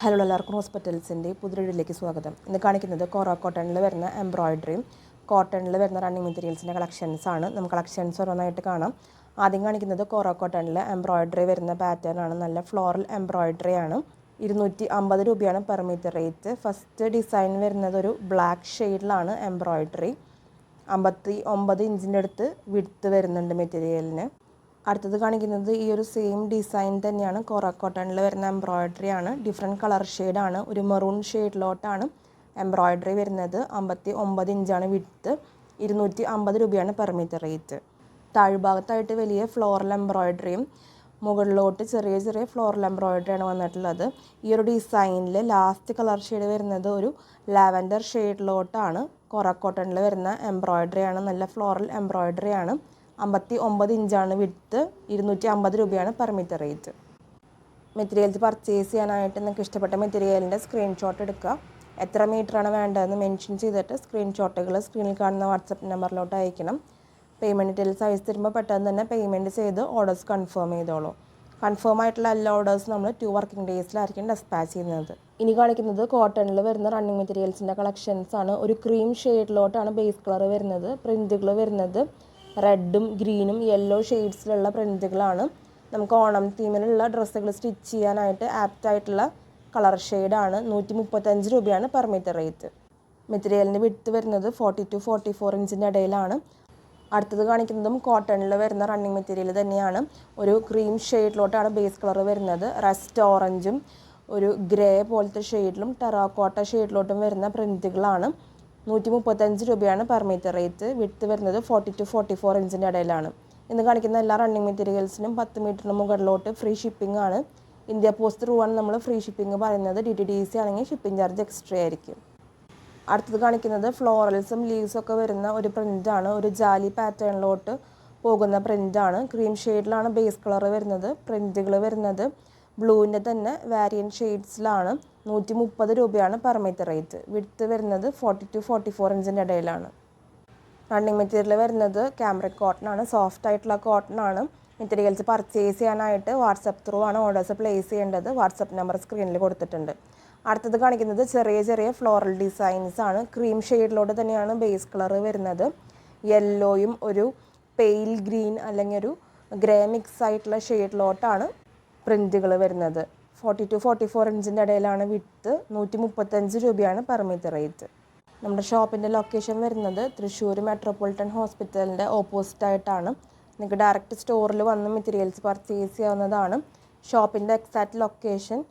Hello എല്ലാവർക്കും ഹോസ്പിറ്റൽസിൻ്റെ പുതിയൊരിലേക്ക് സ്വാഗതം. ഇന്ന് കാണിക്കുന്നത് കോറ കോട്ടണിൽ വരുന്ന എംബ്രോയിഡറിയും കോട്ടണിൽ വരുന്ന റണ്ണിങ് മെറ്റീരിയൽസിൻ്റെ കളക്ഷൻസാണ്. നമുക്ക് കളക്ഷൻസ് ഓരോന്നായിട്ട് കാണാം. ആദ്യം കാണിക്കുന്നത് കോറ കോട്ടണിൽ എംബ്രോയിഡറി വരുന്ന പാറ്റേൺ ആണ്. നല്ല ഫ്ലോറൽ എംബ്രോയിഡറി ആണ്. 250 രൂപയാണ് per metre rate. First design വരുന്നത് ഒരു ബ്ലാക്ക് ഷെയ്ഡിലാണ് എംബ്രോയിഡറി. 59 ഇഞ്ചിൻ്റെ അടുത്ത് വിഡ്ത്ത് വരുന്നുണ്ട് മെറ്റീരിയലിന്. അടുത്തത് കാണിക്കുന്നത് ഈ ഒരു സെയിം ഡിസൈൻ തന്നെയാണ്. കോറ കോട്ടണിൽ വരുന്ന എംബ്രോയിഡറി ആണ്. ഡിഫറെൻറ്റ് കളർ ഷെയ്ഡാണ്. ഒരു മെറൂൺ ഷെയ്ഡിലോട്ടാണ് എംബ്രോയിഡറി വരുന്നത്. 59 ഇഞ്ചാണ് വിഡ്ത്ത്. 250 രൂപയാണ് പെർ മീറ്റർ റേറ്റ്. താഴ്ഭാഗത്തായിട്ട് വലിയ ഫ്ലോറൽ എംബ്രോയിഡറിയും മുകളിലോട്ട് ചെറിയ ചെറിയ ഫ്ലോറൽ എംബ്രോയിഡറിയാണ് വന്നിട്ടുള്ളത്. ഈ ഒരു ഡിസൈനിൽ ലാസ്റ്റ് കളർ ഷെയ്ഡ് വരുന്നത് ഒരു ലാവൻഡർ ഷെയ്ഡിലോട്ടാണ്. കോറ കോട്ടണിൽ വരുന്ന എംബ്രോയിഡറി ആണ്. നല്ല ഫ്ലോറൽ എംബ്രോയിഡറി ആണ്. 59 ഇഞ്ചാണ് വിഡ്ത്ത്. 250 രൂപയാണ് per metre rate. Materials purchase ചെയ്യാനായിട്ട് നിങ്ങൾക്ക് ഇഷ്ടപ്പെട്ട മെറ്റീരിയലിൻ്റെ സ്ക്രീൻഷോട്ട് എടുക്കുക. എത്ര മീറ്ററാണ് വേണ്ടതെന്ന് മെൻഷൻ ചെയ്തിട്ട് സ്ക്രീൻഷോട്ടുകൾ സ്ക്രീനിൽ കാണുന്ന വാട്സപ്പ് നമ്പറിലോട്ട് അയക്കണം. പേയ്മെൻറ്റ് ഡീറ്റെയിൽസ് അയച്ചു തരുമ്പോൾ പെട്ടെന്ന് തന്നെ പേയ്മെൻറ്റ് ചെയ്ത് ഓർഡേഴ്സ് കൺഫേം ചെയ്തോളൂ. കൺഫേം ആയിട്ടുള്ള എല്ലാ ഓർഡേഴ്സ് നമ്മൾ 2 വർക്കിംഗ് ഡേയ്സിലായിരിക്കും ഡെസ്പാച്ച് ചെയ്യുന്നത്. ഇനി കാണിക്കുന്നത് കോട്ടണിൽ വരുന്ന റണ്ണിങ് മെറ്റീരിയൽസിൻ്റെ കളക്ഷൻസ് ആണ്. ഒരു ക്രീം ഷെയ്ഡിലോട്ടാണ് ബേസ് കളർ വരുന്നത്. പ്രിൻറ്റുകൾ വരുന്നത് റെഡും ഗ്രീനും യെല്ലോ ഷെയ്ഡ്സിലുള്ള പ്രിൻറ്റുകളാണ്. നമുക്ക് ഓണം തീമിലുള്ള ഡ്രസ്സുകൾ സ്റ്റിച്ച് ചെയ്യാനായിട്ട് ആപ്റ്റായിട്ടുള്ള കളർ ഷെയ്ഡാണ്. 135 രൂപയാണ് പെർ മീറ്റർ റേറ്റ്. മെറ്റീരിയലിൻ്റെ വിഡ്ത്ത് വരുന്നത് 40 to 44 ഇഞ്ചിൻ്റെ ഇടയിലാണ്. അടുത്തത് കാണിക്കുന്നതും കോട്ടണിൽ വരുന്ന റണ്ണിങ് മെറ്റീരിയൽ തന്നെയാണ്. ഒരു ക്രീം ഷെയ്ഡിലോട്ടാണ് ബേസ് കളർ വരുന്നത്. റസ്റ്റ് ഓറഞ്ചും ഒരു ഗ്രേ പോലത്തെ ഷെയ്ഡിലും ടെറാക്കോട്ട ഷെയ്ഡിലോട്ടും വരുന്ന പ്രിൻറ്റുകളാണ്. 135 രൂപയാണ് പെർ മീറ്റർ റേറ്റ്. വിഡ്ത്ത് വരുന്നത് 40 to 44 ഇഞ്ചിൻ്റെ ഇടയിലാണ്. ഇന്ന് കാണിക്കുന്ന എല്ലാ റണ്ണിങ് മെറ്റീരിയൽസിനും 10 മീറ്ററിന് മുകളിലോട്ട് ഫ്രീ ഷിപ്പിംഗ് ആണ്. ഇന്ത്യ പോസ്റ്റ് ത്രൂ ആണ് നമ്മൾ ഫ്രീ ഷിപ്പിംഗ് പറയുന്നത്. DTDC ആണെങ്കിൽ ഷിപ്പിംഗ് ചാർജ് എക്സ്ട്രാ ആയിരിക്കും. അടുത്തത് കാണിക്കുന്നത് ഫ്ലോറൽസും ലീവ്സും ഒക്കെ വരുന്ന ഒരു പ്രിൻ്റാണ്. ഒരു ജാലി പാറ്റേണിലോട്ട് പോകുന്ന പ്രിൻ്റാണ്. ക്രീം ഷെയ്ഡിലാണ് ബേസ് കളർ വരുന്നത്. പ്രിൻറ്റുകൾ വരുന്നത് ബ്ലൂവിൻ്റെ തന്നെ വാരിയൻ ഷെയ്ഡ്സിലാണ്. 130 രൂപയാണ് പെർ മീറ്റർ റേറ്റ്. വിഡ്ത്ത് വരുന്നത് 40 to 44 ഇഞ്ചിൻ്റെ ഇടയിലാണ്. റണ്ണിങ് മെറ്റീരിയൽ വരുന്നത് ക്യാമ്രിക് കോട്ടൺ ആണ്. സോഫ്റ്റ് ആയിട്ടുള്ള കോട്ടൺ ആണ്. മെറ്റീരിയൽസ് പർച്ചേസ് ചെയ്യാനായിട്ട് വാട്സപ്പ് ത്രൂ ആണ് ഓർഡേഴ്സ് പ്ലേസ് ചെയ്യേണ്ടത്. വാട്സപ്പ് നമ്പർ സ്ക്രീനിൽ കൊടുത്തിട്ടുണ്ട്. അടുത്തത് കാണിക്കുന്നത് ചെറിയ ചെറിയ ഫ്ലോറൽ ഡിസൈൻസ് ആണ്. ക്രീം ഷെയ്ഡിലോട്ട് തന്നെയാണ് ബേസ് കളർ വരുന്നത്. യെല്ലോയും ഒരു പെയിൽ ഗ്രീൻ അല്ലെങ്കിൽ ഒരു ഗ്രേ മിക്സ് ആയിട്ടുള്ള ഷെയ്ഡിലോട്ടാണ് പ്രിൻറ്റുകൾ വരുന്നത്. 40 to 44 ഇഞ്ചിൻ്റെ ഇടയിലാണ് വിഡ്ത്ത്. 135 രൂപയാണ് പെർ മീറ്റർ റേറ്റ്. നമ്മുടെ ഷോപ്പിൻ്റെ ലൊക്കേഷൻ വരുന്നത് തൃശ്ശൂർ മെട്രോപൊളിറ്റൻ ഹോസ്പിറ്റലിൻ്റെ ഓപ്പോസിറ്റായിട്ടാണ്. നിങ്ങൾക്ക് ഡയറക്റ്റ് സ്റ്റോറിൽ വന്ന് മെറ്റീരിയൽസ് പർച്ചേസ് ചെയ്യാവുന്നതാണ്. ഷോപ്പിൻ്റെ എക്സാക്റ്റ് ലൊക്കേഷൻ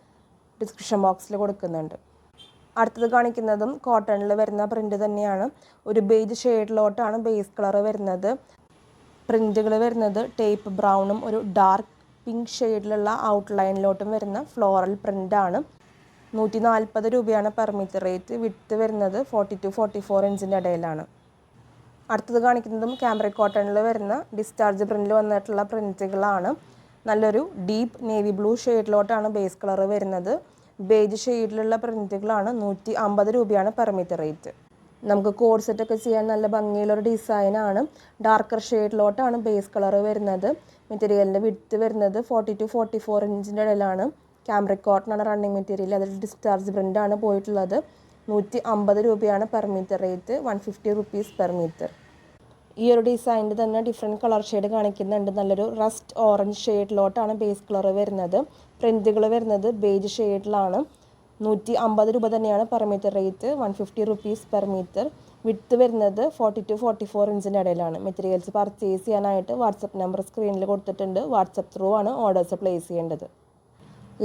ഡിസ്ക്രിപ്ഷൻ ബോക്സിൽ കൊടുക്കുന്നുണ്ട്. അടുത്തത് കാണിക്കുന്നതും കോട്ടണിൽ വരുന്ന പ്രിൻ്റ് തന്നെയാണ്. ഒരു ബേജ് ഷെയ്ഡിലോട്ടാണ് ബേസ് കളർ വരുന്നത്. പ്രിൻറ്റുകൾ വരുന്നത് ടേപ്പ് ബ്രൗണും ഒരു ഡാർക്ക് പിങ്ക് ഷെയ്ഡിലുള്ള ഔട്ട്ലൈനിലോട്ടും വരുന്ന ഫ്ലോറൽ പ്രിൻ്റാണ്. 140 രൂപയാണ് പെർ മീറ്റർ റേറ്റ്. വിഡ്ത്ത് വരുന്നത് 40 to 44 ഇഞ്ചിൻ്റെ ഇടയിലാണ്. അടുത്തത് കാണിക്കുന്നതും ക്യാമ്രിക് കോട്ടണിൽ വരുന്ന ഡിസ്ചാർജ് പ്രിൻറ്റിൽ വന്നിട്ടുള്ള പ്രിൻറ്റുകളാണ്. നല്ലൊരു ഡീപ്പ് നേവി ബ്ലൂ ഷെയ്ഡിലോട്ടാണ് ബേസ് കളർ വരുന്നത്. ബേജ് ഷെയ്ഡിലുള്ള പ്രിൻറ്റുകളാണ്. 150 രൂപയാണ് പെർ മീറ്റർ റേറ്റ്. നമുക്ക് കോഡ് സെറ്റൊക്കെ ചെയ്യാൻ നല്ല ഭംഗിയുള്ളൊരു ഡിസൈനാണ്. ഡാർക്കർ ഷെയ്ഡിലോട്ടാണ് ബേസ് കളർ വരുന്നത്. മെറ്റീരിയലിൻ്റെ വിഡ്ത്ത് വരുന്നത് 40 to 44 ഇഞ്ചിൻ്റെ ഇടയിലാണ്. ക്യാമ്രിക് കോട്ടൺ ആണ് റണ്ണിങ് മെറ്റീരിയൽ. അതിൽ ഡിസ്ചാർജ് പ്രിൻ്റാണ് പോയിട്ടുള്ളത്. 150 രൂപയാണ് per metre rate. 150 rupees per metre. ഈ ഒരു ഡിസൈനിൽ തന്നെ ഡിഫറെൻറ്റ് കളർ ഷെയ്ഡ് കാണിക്കുന്നുണ്ട്. നല്ലൊരു റസ്റ്റ് ഓറഞ്ച് ഷെയ്ഡിലോട്ടാണ് ബേസ് കളർ വരുന്നത്. പ്രിൻറ്റുകൾ വരുന്നത് ബേജ് ഷെയ്ഡിലാണ്. 150 രൂപ തന്നെയാണ് per metre rate. 150 rupees per metre. Width വരുന്നത് 40 to 44 ഇഞ്ചിൻ്റെ ഇടയിലാണ്. മെറ്റീരിയൽസ് പർച്ചേസ് ചെയ്യാനായിട്ട് വാട്സപ്പ് നമ്പർ സ്ക്രീനിൽ കൊടുത്തിട്ടുണ്ട്. വാട്സപ്പ് ത്രൂ ആണ് ഓർഡേഴ്സ് പ്ലേസ് ചെയ്യേണ്ടത്.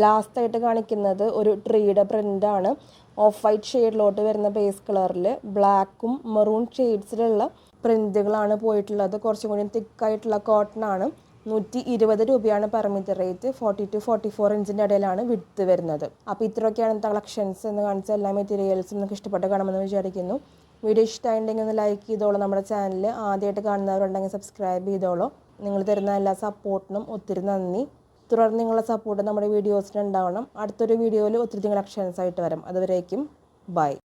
ലാസ്റ്റായിട്ട് കാണിക്കുന്നത് ഒരു ട്രീയുടെ പ്രിൻ്റാണ്. ഓഫ് വൈറ്റ് ഷെയ്ഡിലോട്ട് വരുന്ന ബേസ് കളറിൽ ബ്ലാക്കും മെറൂൺ ഷെയ്ഡ്സിലുള്ള പ്രിൻറ്റുകളാണ് പോയിട്ടുള്ളത്. കുറച്ചും കൂടി തിക്കായിട്ടുള്ള കോട്ടൺ ആണ്. 120 രൂപയാണ് പെർ മീറ്റർ റേറ്റ്. 40 to 44 ഇഞ്ചിൻ്റെ ഇടയിലാണ് വിഡ്ത്ത് വരുന്നത്. അപ്പോൾ ഇത്രയൊക്കെയാണ് കളക്ഷൻസ് എന്ന് കാണിച്ച എല്ലാ മെറ്റീരിയൽസും നിങ്ങൾക്ക് ഇഷ്ടപ്പെട്ട് കാണുമെന്ന് വിചാരിക്കുന്നു. വീഡിയോ ഇഷ്ടമായിട്ടുണ്ടെങ്കിൽ ഒന്ന് ലൈക്ക് ചെയ്തോളൂ. നമ്മുടെ ചാനൽ ആദ്യമായിട്ട് കാണുന്നവരുണ്ടെങ്കിൽ സബ്സ്ക്രൈബ് ചെയ്തോളൂ. നിങ്ങൾ തരുന്ന എല്ലാ സപ്പോർട്ടിനും ഒത്തിരി നന്ദി. തുടർന്ന് നിങ്ങളുടെ സപ്പോർട്ട് നമ്മുടെ വീഡിയോസിന് ഉണ്ടാവണം. അടുത്തൊരു വീഡിയോയിൽ ഒത്തിരി കളക്ഷൻസ് ആയിട്ട് വരാം. അതുവരേക്കും ബൈ.